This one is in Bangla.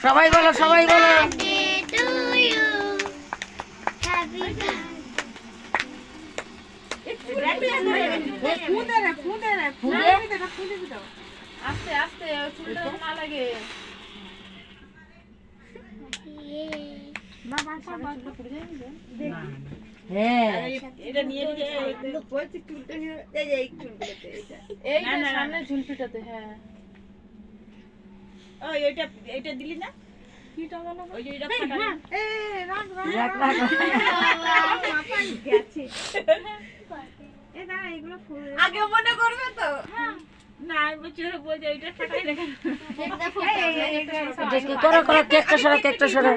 সবাই বলো, সবাই বলো। আস্তে আস্তে চুলটা না লাগে। সামনে ঝুলপিটাতে। হ্যাঁ এইটা দিলি না কিটা বলো ওই যে এটা ফাটালি আগে মনে করবে তো না বুঝিয়ে বলছে এইটা ফাটাই দেখেন করো, করো, কেকটা সরা, কেকটা সরা।